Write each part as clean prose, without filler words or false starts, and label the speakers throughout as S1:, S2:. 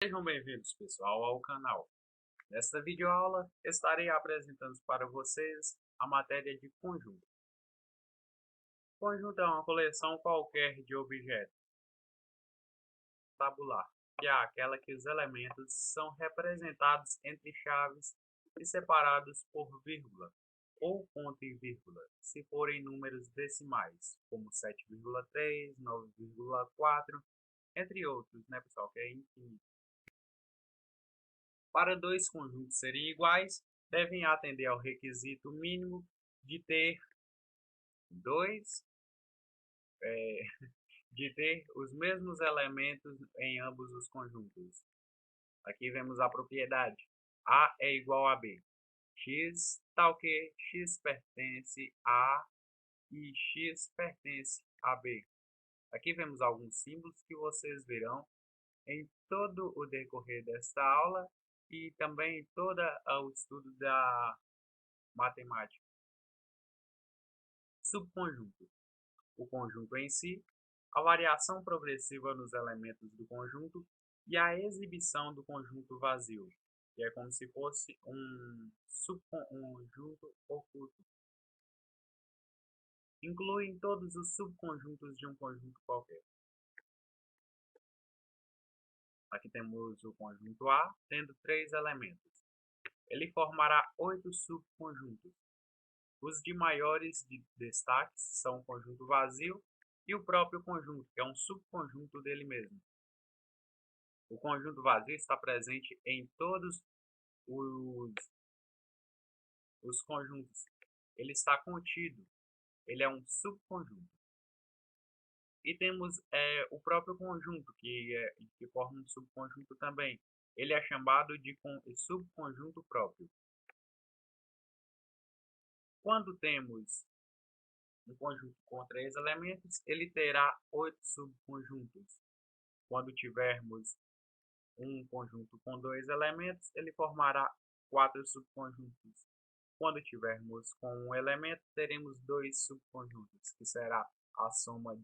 S1: Sejam bem-vindos, pessoal, ao canal. Nesta videoaula, estarei apresentando para vocês a matéria de conjunto. Conjunto é uma coleção qualquer de objetos tabular, que é aquela que os elementos são representados entre chaves e separados por vírgula ou ponto e vírgula, se forem números decimais, como 7,3, 9,4, entre outros, né, pessoal, que é infinito. Para dois conjuntos serem iguais, devem atender ao requisito mínimo de ter dois, é, de ter os mesmos elementos em ambos os conjuntos. Aqui vemos a propriedade. A é igual a B. X tal que X pertence a e X pertence a B. Aqui vemos alguns símbolos que vocês verão em todo o decorrer desta aula e também em todo o estudo da matemática. Subconjunto. O conjunto em si, a variação progressiva nos elementos do conjunto e a exibição do conjunto vazio, que é como se fosse um subconjunto oculto. Incluem todos os subconjuntos de um conjunto qualquer. Aqui temos o conjunto A, tendo 3 elementos. Ele formará 8 subconjuntos. Os de maiores destaques são o conjunto vazio e o próprio conjunto, que é um subconjunto dele mesmo. O conjunto vazio está presente em todos os conjuntos. Ele está contido, ele é um subconjunto. E temos o próprio conjunto, que forma um subconjunto também. Ele é chamado de subconjunto próprio. Quando temos um conjunto com 3 elementos, ele terá 8 subconjuntos. Quando tivermos um conjunto com 2 elementos, ele formará 4 subconjuntos. Quando tivermos com um elemento, teremos 2 subconjuntos, que será a soma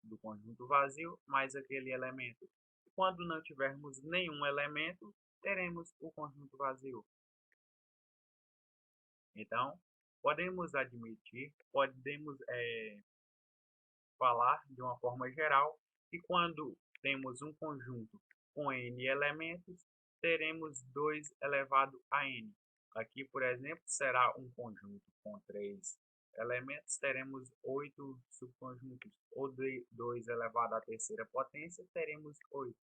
S1: do conjunto vazio mais aquele elemento. Quando não tivermos nenhum elemento, teremos o conjunto vazio. Então, podemos admitir, podemos falar de uma forma geral que quando temos um conjunto com n elementos, teremos 2 elevado a n. Aqui, por exemplo, será um conjunto com 3 elementos, teremos 8 subconjuntos, ou de 2 elevado à terceira potência, teremos 8.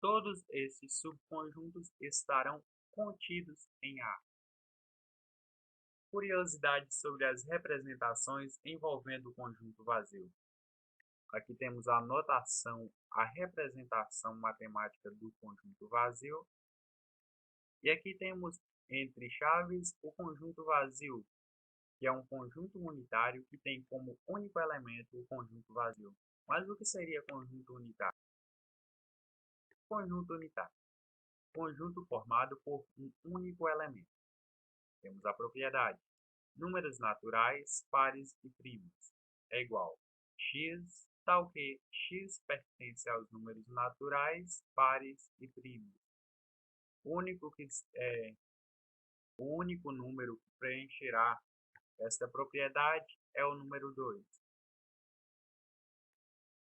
S1: Todos esses subconjuntos estarão contidos em A. Curiosidades sobre as representações envolvendo o conjunto vazio. Aqui temos a notação, a representação matemática do conjunto vazio. E aqui temos entre chaves o conjunto vazio, que é um conjunto unitário que tem como único elemento o conjunto vazio. Mas o que seria conjunto unitário? Conjunto unitário. Conjunto formado por um único elemento. Temos a propriedade. Números naturais, pares e primos é igual x tal que x pertence aos números naturais, pares e primos. O único número que preencherá esta propriedade é o número 2.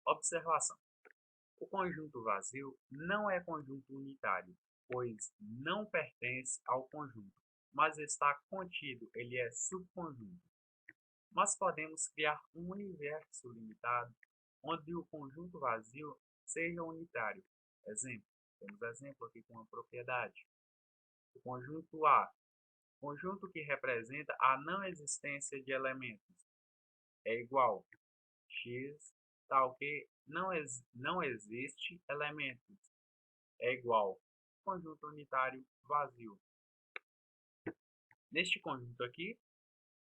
S1: Observação. O conjunto vazio não é conjunto unitário, pois não pertence ao conjunto, mas está contido, ele é subconjunto. Mas podemos criar um universo limitado onde o conjunto vazio seja unitário. Exemplo, temos exemplo aqui com uma propriedade. O conjunto A, conjunto que representa a não existência de elementos, é igual x tal que não existe elementos, é igual conjunto unitário vazio. Neste conjunto aqui,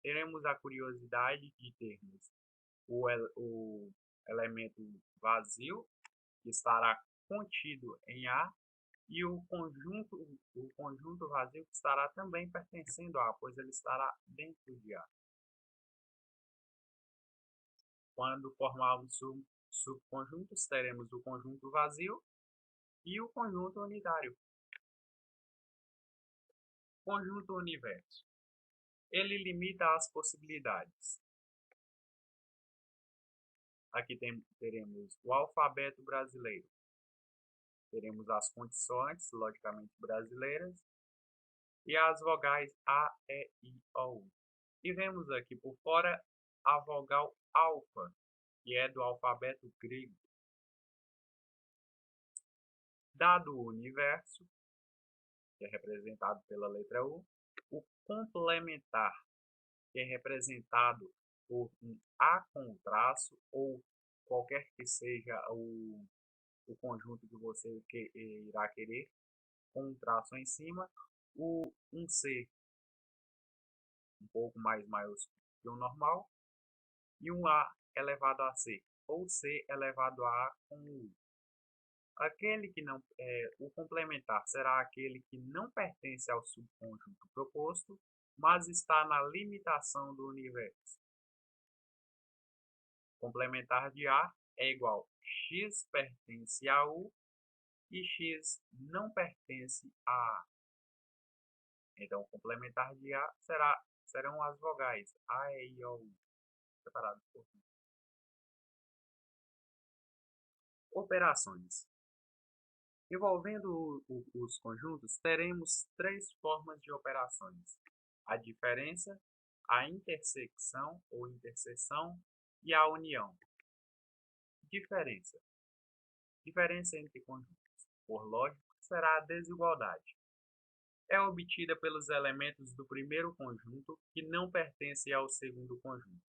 S1: teremos a curiosidade de termos o elemento vazio, que estará contido em A, e o conjunto vazio que estará também pertencendo a A, pois ele estará dentro de A. Quando formarmos subconjuntos, teremos o conjunto vazio E o conjunto unitário. Conjunto universo. Ele limita as possibilidades. Aqui teremos o alfabeto brasileiro. Teremos as consoantes, logicamente brasileiras, e as vogais A, E, I, O, U. E vemos aqui por fora a vogal alfa, que é do alfabeto grego. Dado o universo, que é representado pela letra U, o complementar, que é representado por um A com traço ou qualquer que seja o conjunto que você irá querer, com um traço em cima, um C um pouco mais maiúsculo que o normal e um A elevado a C, ou C elevado a A com U. Aquele que não o complementar será aquele que não pertence ao subconjunto proposto, mas está na limitação do universo. Complementar de A é igual x pertence a U e x não pertence a A. Então, o complementar de A serão as vogais A, E, I, O, U, separadas por fim. Operações. Envolvendo os conjuntos, teremos três formas de operações: a diferença, a intersecção ou interseção e a união. Diferença. Diferença entre conjuntos, por lógica, será a desigualdade. É obtida pelos elementos do primeiro conjunto que não pertencem ao segundo conjunto.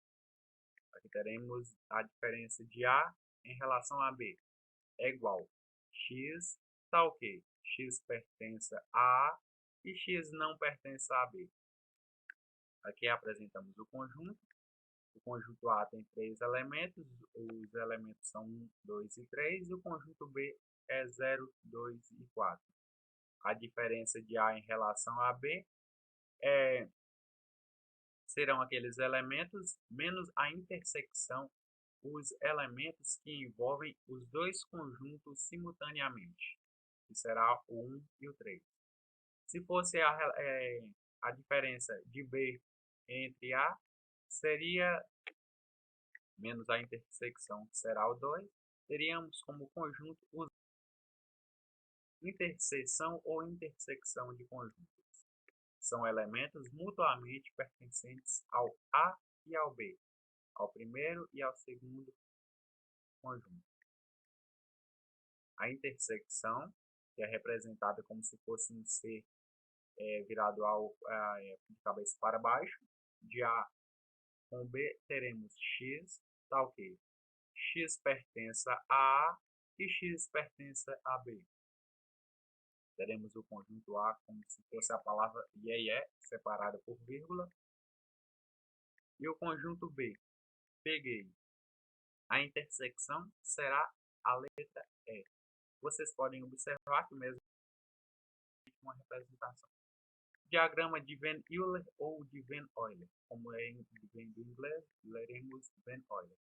S1: Aqui teremos a diferença de A em relação a B. É igual x, tal que x pertence a A e x não pertence a B. Aqui apresentamos o conjunto. O conjunto A tem 3 elementos, os elementos são 1, 2 e 3, e o conjunto B é 0, 2 e 4. A diferença de A em relação a B serão aqueles elementos menos a intersecção, os elementos que envolvem os dois conjuntos simultaneamente, que será o 1 e o 3. Se fosse a diferença de B entre A, seria menos a intersecção, que será o 2, teríamos como conjunto os interseção ou intersecção de conjuntos. São elementos mutuamente pertencentes ao A e ao B, ao primeiro e ao segundo conjunto. A intersecção, que é representada como se fosse um C virado de cabeça para baixo, de A com B teremos x, tal que x pertence a A e x pertence a B. Teremos o conjunto A como se fosse a palavra iê, separada por vírgula. E o conjunto B, peguei. A intersecção será a letra E. Vocês podem observar que mesmo uma representação. Diagrama de Van Euler ou de Van Euler, como vem do inglês, leremos Van Euler.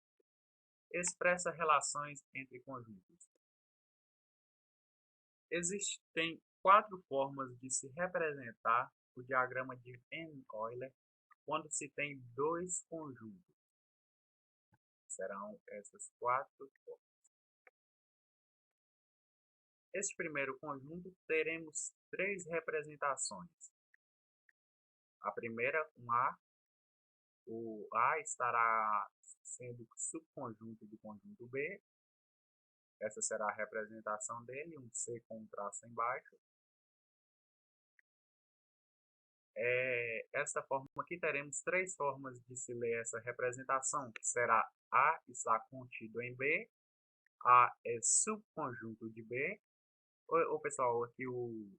S1: Expressa relações entre conjuntos. Existem 4 formas de se representar o diagrama de Van Euler quando se tem dois conjuntos. Serão essas 4 formas. Este primeiro conjunto teremos 3 representações. A primeira, um A. O A estará sendo subconjunto do conjunto B. Essa será a representação dele, um C com um traço embaixo. Esta forma aqui teremos 3 formas de se ler essa representação, que será A está contido em B, A é subconjunto de B. Pessoal, aqui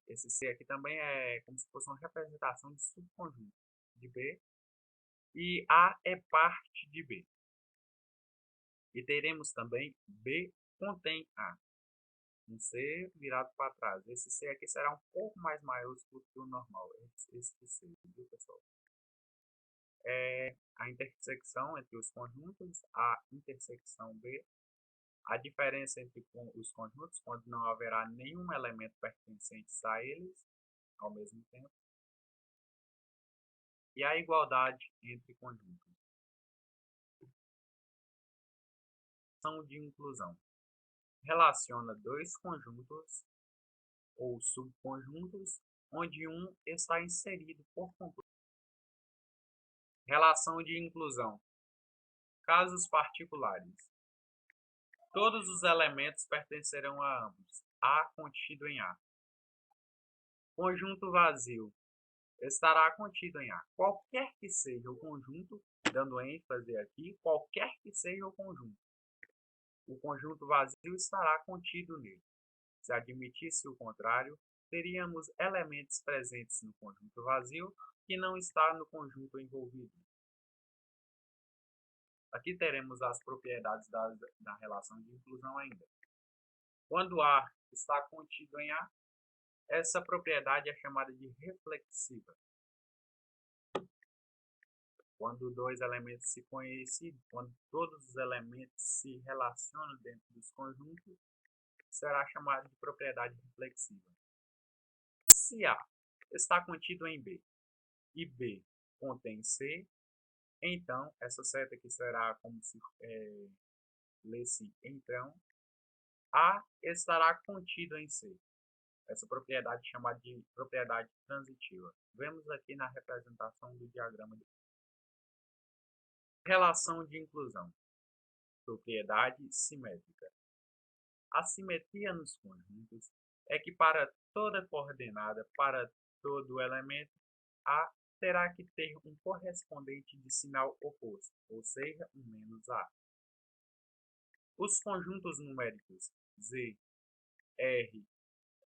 S1: esse C aqui também é como se fosse uma representação de subconjunto de B. E A é parte de B. E teremos também B contém A. Um C virado para trás. Esse C aqui será um pouco mais maiúsculo que o normal. Esse C, viu, pessoal? A intersecção entre os conjuntos, a intersecção B. A diferença entre os conjuntos, quando não haverá nenhum elemento pertencente a eles ao mesmo tempo. E a igualdade entre conjuntos. Relação de inclusão. Relaciona dois conjuntos ou subconjuntos onde um está inserido por completo. Relação de inclusão. Casos particulares. Todos os elementos pertencerão a ambos. A contido em A. Conjunto vazio. Estará contido em A. Qualquer que seja o conjunto, dando ênfase aqui, qualquer que seja o conjunto vazio estará contido nele. Se admitisse o contrário, teríamos elementos presentes no conjunto vazio que não está no conjunto envolvido. Aqui teremos as propriedades da relação de inclusão ainda. Quando A está contido em A, essa propriedade é chamada de reflexiva. Quando dois elementos se coincidem, quando todos os elementos se relacionam dentro dos conjuntos, será chamado de propriedade reflexiva. Se A está contido em B e B contém C, então essa seta aqui será como se lê-se então, A estará contido em C. Essa propriedade é chamada de propriedade transitiva. Vemos aqui na representação do diagrama de relação de inclusão. Propriedade simétrica. A simetria nos conjuntos é que para toda coordenada, para todo elemento, A terá que ter um correspondente de sinal oposto, ou seja, um menos A. Os conjuntos numéricos Z, R,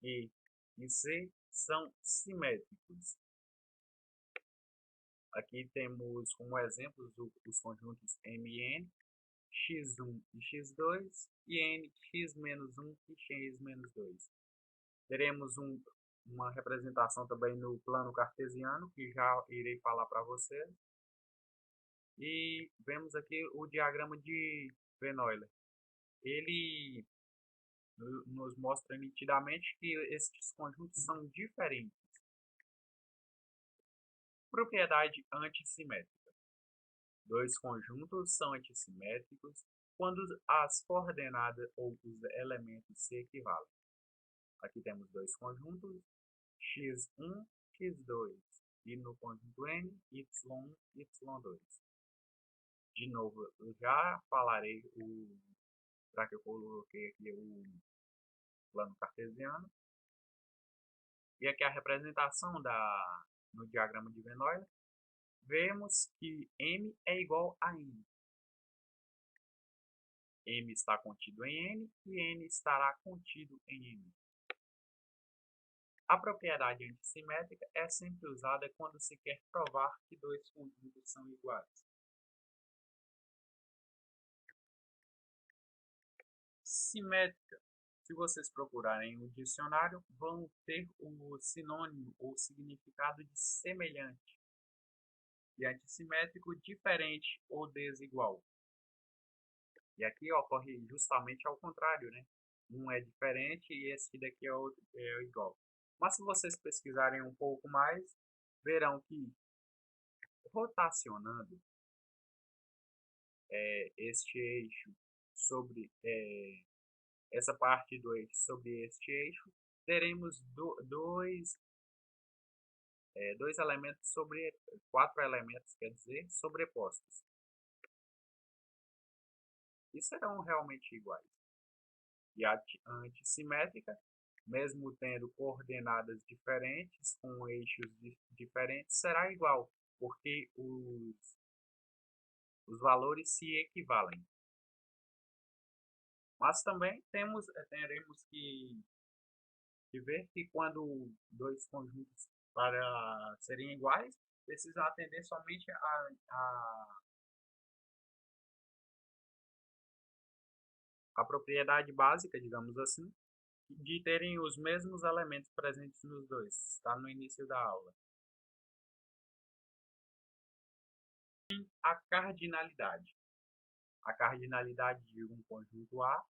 S1: E e C são simétricos. Aqui temos como exemplos os conjuntos M e N, x1 e x2 e n, x-1 e x-2. Teremos uma representação também no plano cartesiano, que já irei falar para vocês. E vemos aqui o diagrama de Van Euler. Ele nos mostra nitidamente que estes conjuntos são diferentes. Propriedade antissimétrica. Dois conjuntos são antissimétricos quando as coordenadas ou os elementos se equivalem. Aqui temos dois conjuntos, x1, x2, e no conjunto n, y1, y2. De novo, eu já falarei já que eu coloquei aqui o plano cartesiano. E aqui a representação no diagrama de Van Euler. Vemos que M é igual a N. M está contido em N e N estará contido em M. A propriedade antissimétrica é sempre usada quando se quer provar que dois conjuntos são iguais. Simétrica. Se vocês procurarem no dicionário, vão ter o sinônimo ou significado de semelhante. E antissimétrico, diferente ou desigual. E aqui ocorre justamente ao contrário, né? Um é diferente e esse daqui é igual. Mas se vocês pesquisarem um pouco mais, verão que rotacionando este eixo sobre essa parte do eixo sobre este eixo, teremos dois elementos quatro elementos, quer dizer, sobrepostos. E serão realmente iguais. E a antissimétrica, mesmo tendo coordenadas diferentes, com eixos diferentes, será igual, porque os valores se equivalem. Mas também teremos que ver que quando dois conjuntos para serem iguais, precisam atender somente a propriedade básica, digamos assim, de terem os mesmos elementos presentes nos dois. Está no início da aula. A cardinalidade. A cardinalidade de um conjunto A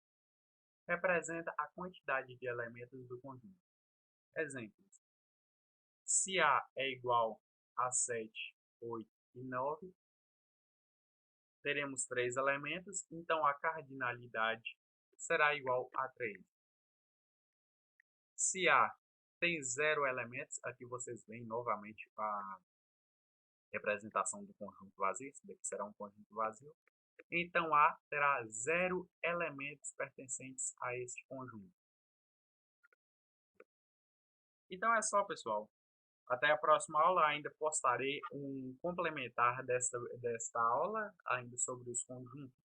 S1: representa a quantidade de elementos do conjunto. Exemplos: se A é igual a 7, 8 e 9, teremos 3 elementos, então a cardinalidade será igual a 3. Se A tem 0 elementos, aqui vocês veem novamente a representação do conjunto vazio, isso daqui será um conjunto vazio. Então A terá 0 elementos pertencentes a este conjunto. Então é só, pessoal. Até a próxima aula. Ainda postarei um complementar desta aula, ainda sobre os conjuntos.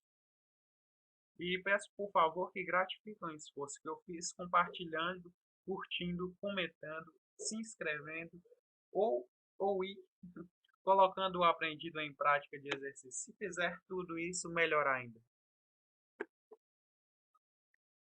S1: E peço, por favor, que gratifiquem o esforço que eu fiz compartilhando, curtindo, comentando, se inscrevendo ou ir colocando o aprendido em prática de exercício. Se fizer tudo isso, melhor ainda.